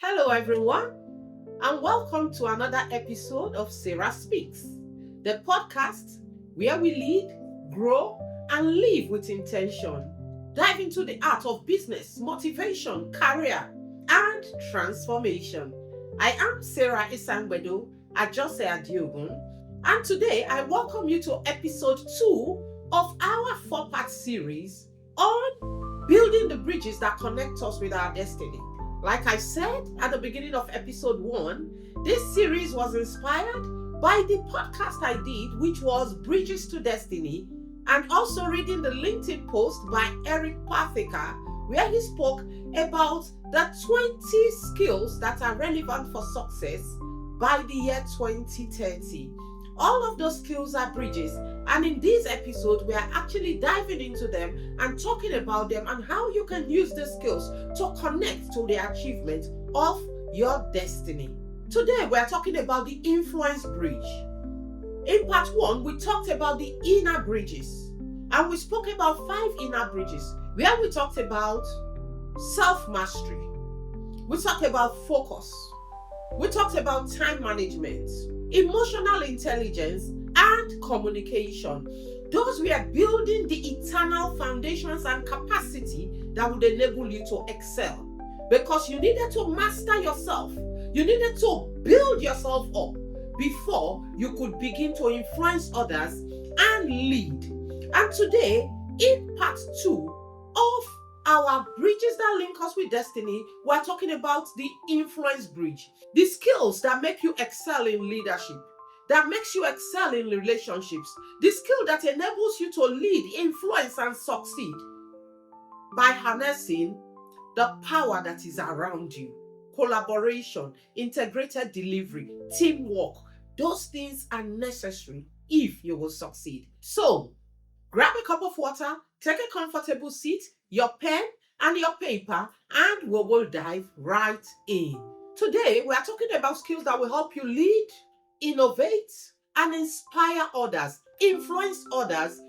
Hello, everyone, and welcome to another episode of Sarah Speaks, the podcast where we lead, grow, and live with intention. Dive into the art of business, motivation, career, and transformation. I am Sarah Isangbedo Ajose Adiogun, and today I welcome you to episode 2 of our 4-part series on building the bridges that connect us with our destiny. Like I said at the beginning of episode 1, this series was inspired by the podcast I did, which was Bridges to Destiny, and also reading the LinkedIn post by Eric Pathika, where he spoke about the 20 skills that are relevant for success by the year 2030. All of those skills are bridges, and in this episode, we are actually diving into them and talking about them and how you can use these skills to connect to the achievement of your destiny. Today, we are talking about the influence bridge. In part 1, we talked about the inner bridges, and we spoke about 5 inner bridges, where we talked about self-mastery, we talked about focus, we talked about time management, emotional intelligence, and communication. Those were building the eternal foundations and capacity that would enable you to excel. Because you needed to master yourself. You needed to build yourself up before you could begin to influence others and lead. And today, in part 2 of our bridges that link us with destiny, we're talking about the influence bridge. The skills that make you excel in leadership, that makes you excel in relationships, the skill that enables you to lead, influence, and succeed by harnessing the power that is around you. Collaboration, integrated delivery, teamwork, those things are necessary if you will succeed. So, grab a cup of water, take a comfortable seat, your pen and your paper, and we will dive right in. Today, we are talking about skills that will help you lead, innovate, and inspire others, influence others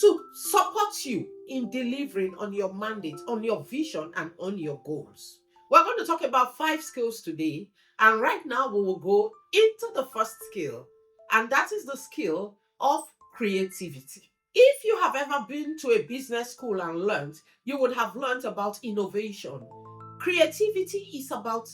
to support you in delivering on your mandate, on your vision, and on your goals. We're going to talk about 5 skills today, and right now we will go into the first skill, and that is the skill of creativity. If you have ever been to a business school and learned, you would have learned about innovation. Creativity is about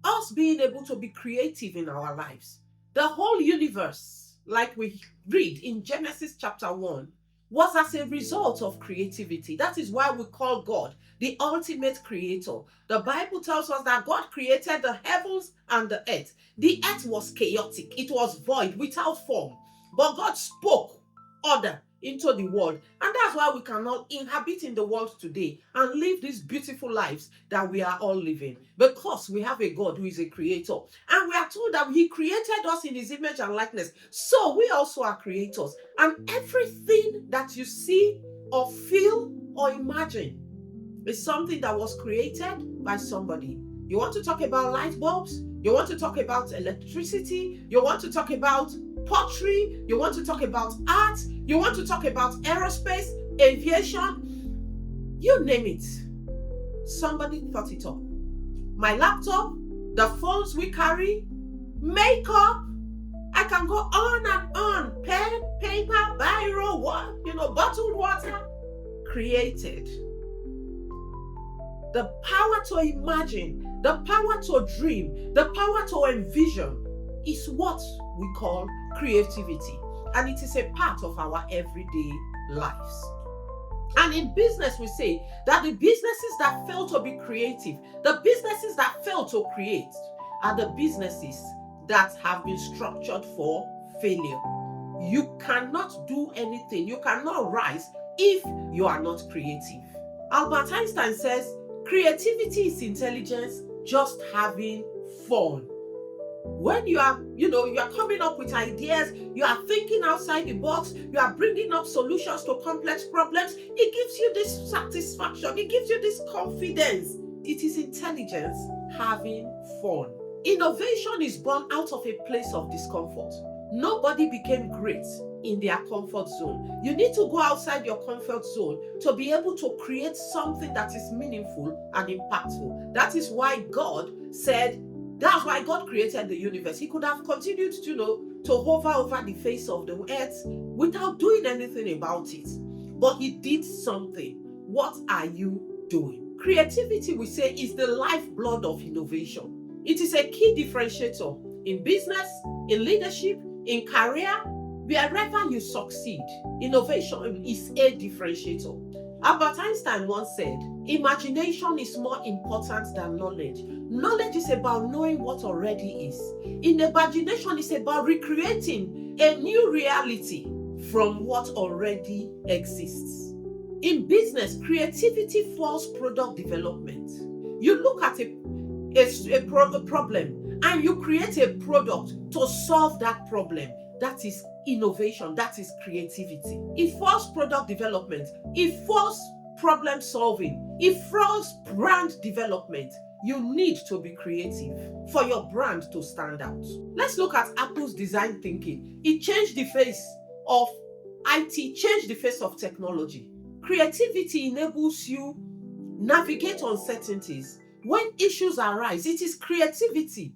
us being able to be creative in our lives. The whole universe, like we read in Genesis chapter 1, was as a result of creativity. That is why we call God the ultimate creator. The Bible tells us that God created the heavens and the earth. The earth was chaotic, it was void, without form. But God spoke order into the world, and that's why we cannot inhabit in the world today and live these beautiful lives that we are all living, because we have a God who is a creator, and we are told that he created us in his image and likeness. So we also are creators, and everything that you see or feel or imagine is something that was created by somebody. You want to talk about light bulbs? You want to talk about electricity? You want to talk about pottery? You want to talk about art? You want to talk about aerospace, aviation? You name it. Somebody thought it up. My laptop, the phones we carry, makeup. I can go on and on. Pen, paper, biro, bottled water. Created. The power to imagine, the power to dream, the power to envision is what we call creativity. And it is a part of our everyday lives. And in business, we say that the businesses that fail to be creative, the businesses that fail to create, are the businesses that have been structured for failure. You cannot do anything, you cannot rise if you are not creative. Albert Einstein says, creativity is intelligence just having fun. When you are coming up with ideas, you are thinking outside the box, you are bringing up solutions to complex problems, it gives you this satisfaction, it gives you this confidence. It is intelligence having fun. Innovation is born out of a place of discomfort. Nobody became great in their comfort zone. You need to go outside your comfort zone to be able to create something that is meaningful and impactful. That is why God said, that's why God created the universe. He could have continued to hover over the face of the earth without doing anything about it. But he did something. What are you doing? Creativity, we say, is the lifeblood of innovation. It is a key differentiator in business, in leadership, in career, wherever you succeed. Innovation is a differentiator. Albert Einstein once said, imagination is more important than knowledge. Knowledge is about knowing what already is. In imagination, it's about recreating a new reality from what already exists. In business, creativity fuels product development. You look at a problem and you create a product to solve that problem. That is innovation. That is creativity. It fuels product development. It fuels problem solving. It fuels brand development. You need to be creative for your brand to stand out. Let's look at Apple's design thinking. It changed the face of IT, changed the face of technology. Creativity enables you navigate uncertainties. When issues arise, it is creativity.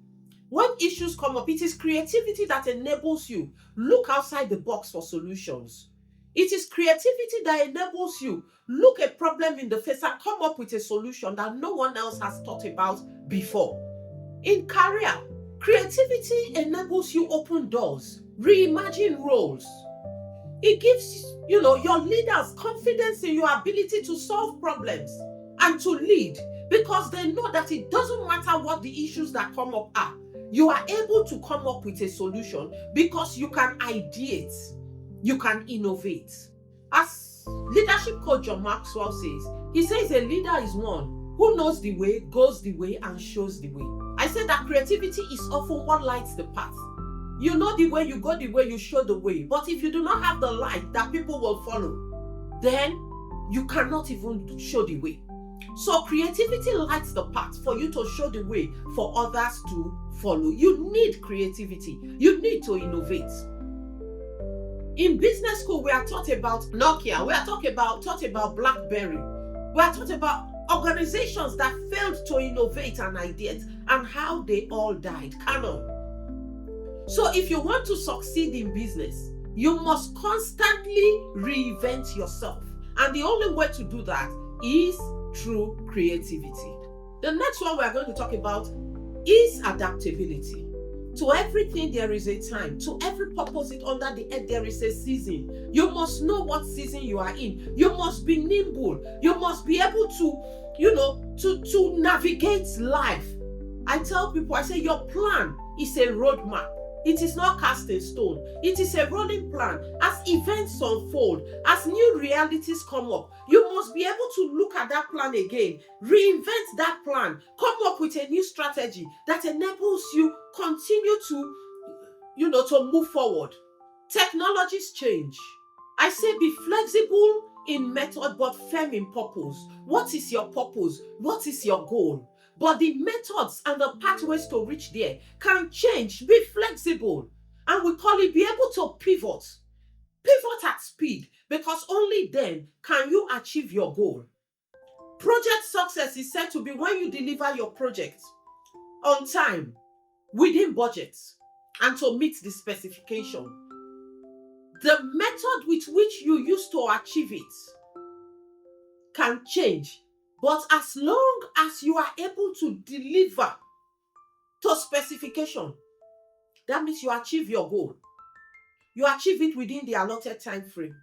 When issues come up, it is creativity that enables you look outside the box for solutions. It is creativity that enables you look a problem in the face and come up with a solution that no one else has thought about before. In career, creativity enables you open doors, reimagine roles. It gives your leaders confidence in your ability to solve problems and to lead, because they know that it doesn't matter what the issues that come up are. You are able to come up with a solution because you can ideate, you can innovate. As leadership coach John Maxwell says, he says a leader is one who knows the way, goes the way, and shows the way. I say that creativity is often what lights the path. You know the way, you go the way, you show the way. But if you do not have the light that people will follow, then you cannot even show the way. So creativity lights the path for you to show the way for others to follow. You need creativity. You need to innovate. In business school, we are taught about Nokia. We are taught about BlackBerry. We are taught about organizations that failed to innovate and ideate and how they all died. Canon. So if you want to succeed in business, you must constantly reinvent yourself. And the only way to do that is through creativity. The next one we are going to talk about is adaptability. To everything there is a time. To every purpose under the earth there is a season. You must know what season you are in. You must be nimble. You must be able to navigate life. I tell people, I say your plan is a roadmap. It is not cast in stone. It is a rolling plan. As events unfold, as new realities come up, you must be able to look at that plan again, reinvent that plan, come up with a new strategy that enables you continue to move forward. Technologies change. I say be flexible in method but firm in purpose. What is your purpose? What is your goal? But the methods and the pathways to reach there can change. Be flexible. And we call it be able to pivot. Pivot at speed, because only then can you achieve your goal. Project success is said to be when you deliver your project on time, within budget, and to meet the specification. The method with which you use to achieve it can change. But as long as you are able to deliver to specification, that means you achieve your goal. You achieve it within the allotted time frame.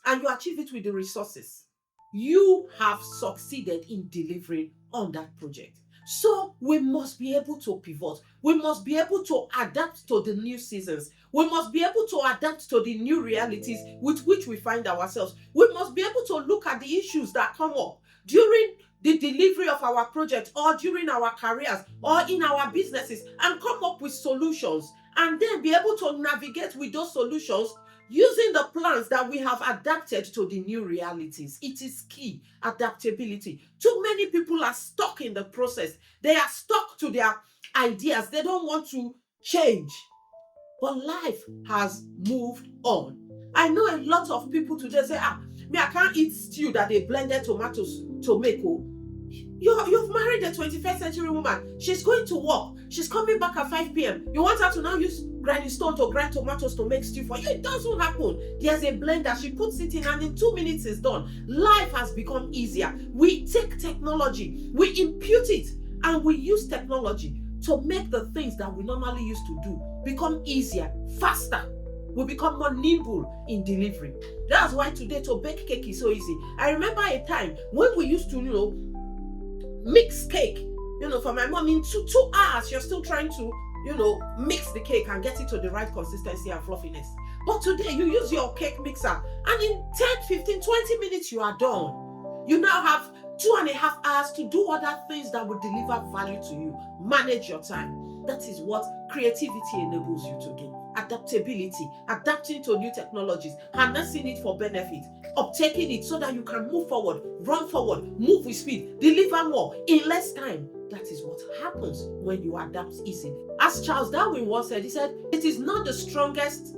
And you achieve it with the resources. You have succeeded in delivering on that project. So we must be able to pivot. We must be able to adapt to the new seasons. We must be able to adapt to the new realities with which we find ourselves. We must be able to look at the issues that come up during the delivery of our project or during our careers or in our businesses and come up with solutions, and then be able to navigate with those solutions using the plans that we have adapted to the new realities. It is key, adaptability. Too many people are stuck in the process. They are stuck to their ideas. They don't want to change. But life has moved on. I know a lot of people today say, me, I can't eat stew that they blended tomatoes to make. Oh, you've married a 21st century woman. She's going to work. She's coming back at 5 p.m. You want her to now use grinding stone to grind tomatoes to make stew for you? It doesn't happen. There's a blender. She puts it in and in 2 minutes it's done. Life has become easier. We take technology, we impute it, and we use technology to make the things that we normally used to do become easier, faster. We become more nimble in delivery. That's why today to bake cake is so easy. I remember a time when we used to, mix cake, for my mom in 2 hours. You're still trying to, mix the cake and get it to the right consistency and fluffiness. But today you use your cake mixer and in 10, 15, 20 minutes you are done. You now have 2.5 hours to do other things that will deliver value to you. Manage your time. That is what creativity enables you to do. Adaptability, adapting to new technologies, harnessing it for benefit, uptaking it so that you can move forward, run forward, move with speed, deliver more in less time. That is what happens when you adapt easily. As Charles Darwin once said, he said, it is not the strongest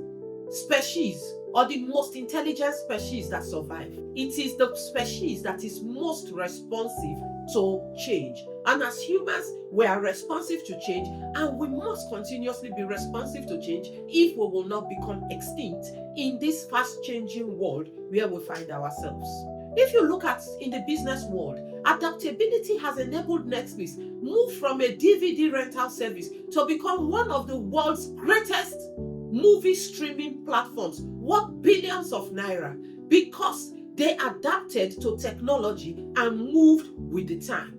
species or the most intelligent species that survive. It is the species that is most responsive to change. And as humans, we are responsive to change, and we must continuously be responsive to change if we will not become extinct in this fast-changing world where we find ourselves. If you look at in the business world, adaptability has enabled Netflix move from a DVD rental service to become one of the world's greatest movie streaming platforms, worth billions of naira, because they adapted to technology and moved with the time.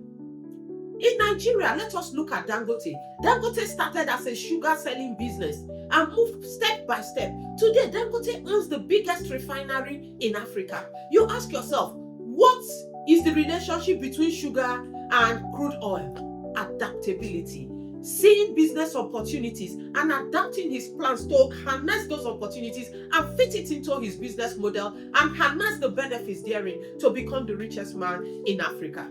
In Nigeria, let us look at Dangote. Dangote started as a sugar selling business and moved step by step. Today, Dangote owns the biggest refinery in Africa. You ask yourself, what is the relationship between sugar and crude oil? Adaptability. Seeing business opportunities and adapting his plans to harness those opportunities and fit it into his business model and harness the benefits therein to become the richest man in Africa.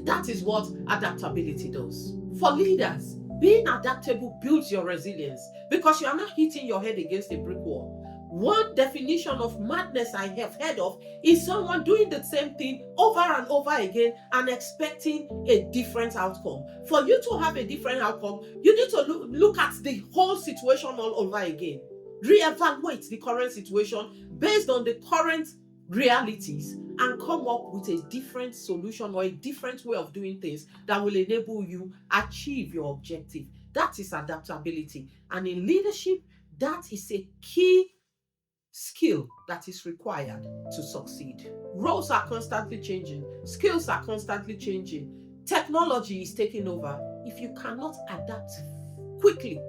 That is what adaptability does. For leaders, being adaptable builds your resilience because you are not hitting your head against a brick wall. One definition of madness I have heard of is someone doing the same thing over and over again and expecting a different outcome. For you to have a different outcome, you need to look at the whole situation all over again. Reevaluate the current situation based on the current realities and come up with a different solution or a different way of doing things that will enable you achieve your objective. That is adaptability. And in leadership, that is a key skill that is required to succeed. Roles are constantly changing, skills are constantly changing, technology is taking over. If you cannot adapt quickly,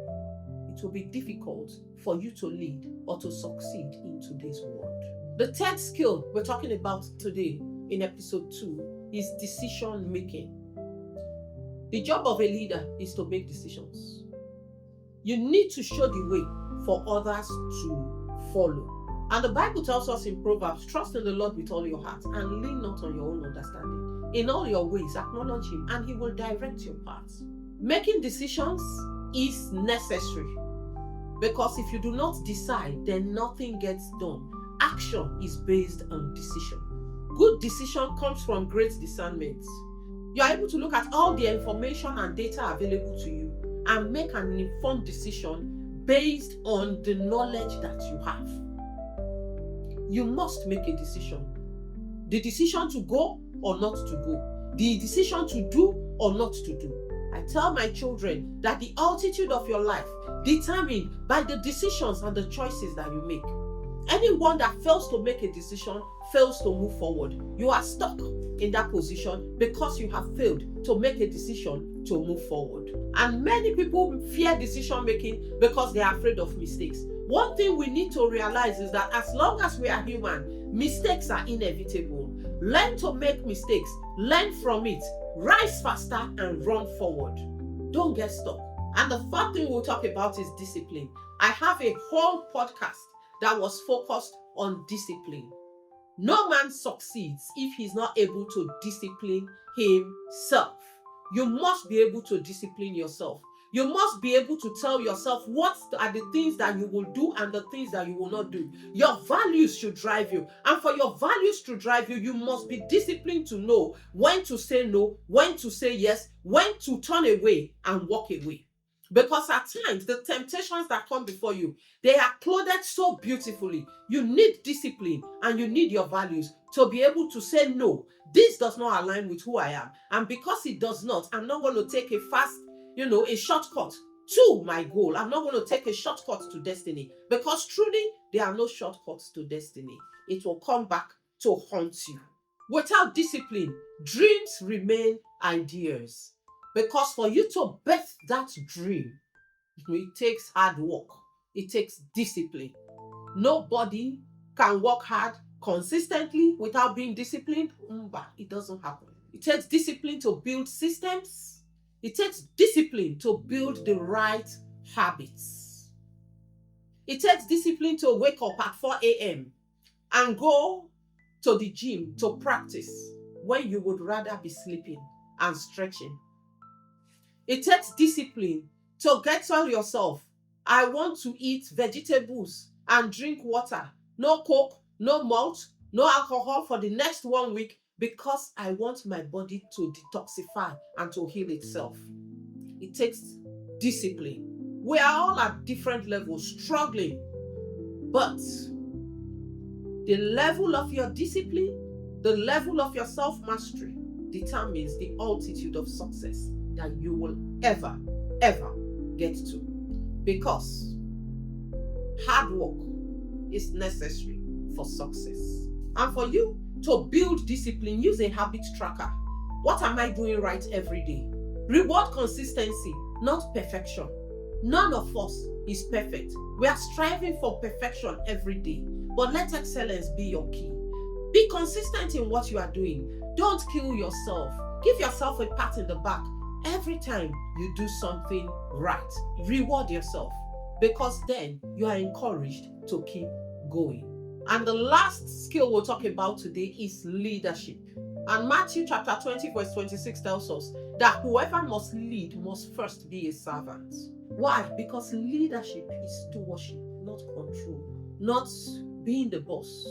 it will be difficult for you to lead or to succeed in today's world. The third skill we're talking about today in episode 2 is decision making. The job of a leader is to make decisions. You need to show the way for others to follow. And the Bible tells us in Proverbs, trust in the Lord with all your heart and lean not on your own understanding. In all your ways, acknowledge him and he will direct your paths. Making decisions is necessary because if you do not decide, then nothing gets done. Action is based on decision. Good decision comes from great discernment. You are able to look at all the information and data available to you and make an informed decision based on the knowledge that you have. You must make a decision. The decision to go or not to go. The decision to do or not to do. I tell my children that the altitude of your life determined by the decisions and the choices that you make. Anyone that fails to make a decision fails to move forward. You are stuck in that position because you have failed to make a decision to move forward. And many people fear decision making because they are afraid of mistakes. One thing we need to realize is that as long as we are human, mistakes are inevitable. Learn to make mistakes, learn from it, rise faster and run forward. Don't get stuck. And the third thing we'll talk about is discipline. I have a whole podcast that was focused on discipline. No man succeeds if he's not able to discipline himself. You must be able to discipline yourself. You must be able to tell yourself what are the things that you will do and the things that you will not do. Your values should drive you. And for your values to drive you, you must be disciplined to know when to say no, when to say yes, when to turn away and walk away. Because at times, the temptations that come before you, they are clothed so beautifully. You need discipline and you need your values to be able to say no. This does not align with who I am. And because it does not, I'm not going to take a fast, a shortcut to my goal. I'm not going to take a shortcut to destiny, because truly there are no shortcuts to destiny. It will come back to haunt you. Without discipline, dreams remain ideas. Because for you to birth that dream, it takes hard work. It takes discipline. Nobody can work hard consistently without being disciplined. It doesn't happen. It takes discipline to build systems. It takes discipline to build the right habits. It takes discipline to wake up at 4 a.m. and go to the gym to practice when you would rather be sleeping and stretching. It takes discipline to tell yourself, I want to eat vegetables and drink water, no coke, no malt, no alcohol for the next 1 week, because I want my body to detoxify and to heal itself. It takes discipline. We are all at different levels, struggling, but the level of your discipline, the level of your self-mastery determines the altitude of success that you will ever get to. Because hard work is necessary for success. And for you to build discipline, use a habit tracker. What am I doing right every day? Reward consistency, not perfection. None of us is perfect. We are striving for perfection every day. But let excellence be your key. Be consistent in what you are doing. Don't kill yourself. Give yourself a pat in the back every time you do something right. Reward yourself, because then you are encouraged to keep going. And the last skill we'll talk about today is leadership. And Matthew chapter 20 verse 26 tells us that whoever must lead must first be a servant. Why? Because leadership is stewardship, not control, not being the boss.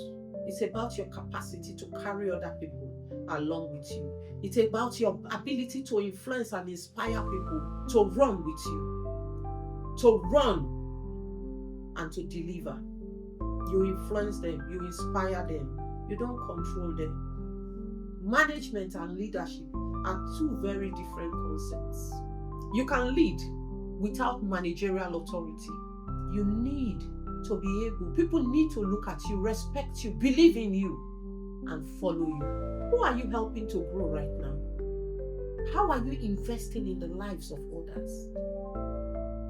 It's about your capacity to carry other people along with you. It's about your ability to influence and inspire people to run with you, to run and to deliver. You influence them, you inspire them, you don't control them. Management and leadership are two very different concepts. You can lead without managerial authority. You need to be able, people need to look at you, respect you, believe in you, and follow you. Who are you helping to grow right now? How are you investing in the lives of others?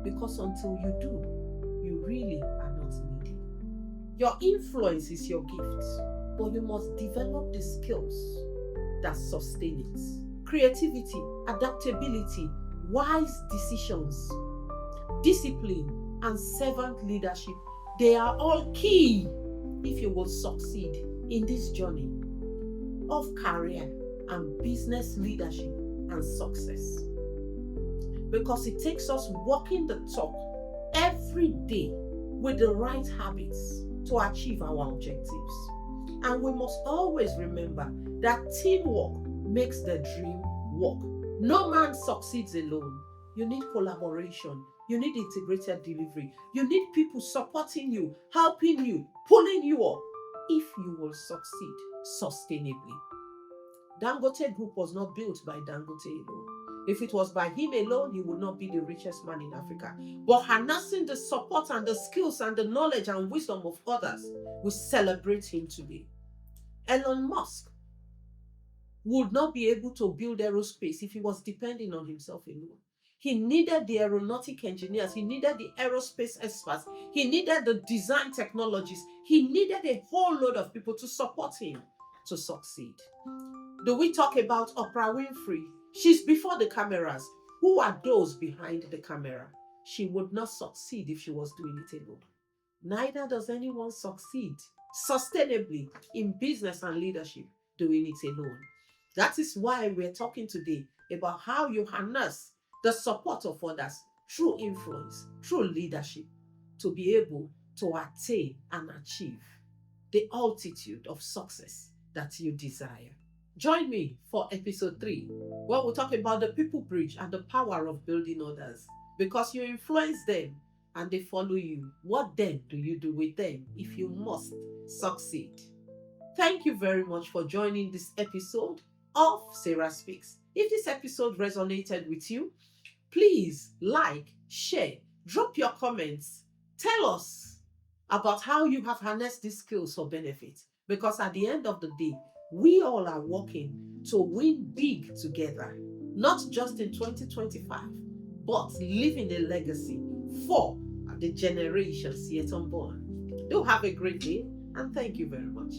Because until you do, you really are not needed. Your influence is your gift, but you must develop the skills that sustain it. Creativity, adaptability, wise decisions, discipline, and servant leadership, they are all key if you will succeed in this journey of career and business leadership and success. Because it takes us walking the talk every day with the right habits to achieve our objectives. And we must always remember that teamwork makes the dream work. No man succeeds alone. You need collaboration. You need integrated delivery. You need people supporting you, helping you, pulling you up if you will succeed sustainably. Dangote Group was not built by Dangote alone. If it was by him alone, he would not be the richest man in Africa. But harnessing the support and the skills and the knowledge and wisdom of others, we celebrate him today. Elon Musk would not be able to build aerospace if he was depending on himself alone. He needed the aeronautic engineers. He needed the aerospace experts. He needed the design technologists. He needed a whole load of people to support him to succeed. Do we talk about Oprah Winfrey? She's before the cameras. Who are those behind the camera? She would not succeed if she was doing it alone. Neither does anyone succeed sustainably in business and leadership doing it alone. That is why we're talking today about how you harness the support of others through influence, through leadership, to be able to attain and achieve the altitude of success that you desire. Join me for episode 3, where we'll talk about the people bridge and the power of building others. Because you influence them and they follow you, what then do you do with them if you must succeed? Thank you very much for joining this episode of Sarah Speaks. If this episode resonated with you, please like, share, drop your comments. Tell us about how you have harnessed these skills for benefit. Because at the end of the day, we all are working to win big together, not just in 2025, but leaving a legacy for the generations yet unborn. Do have a great day, and thank you very much.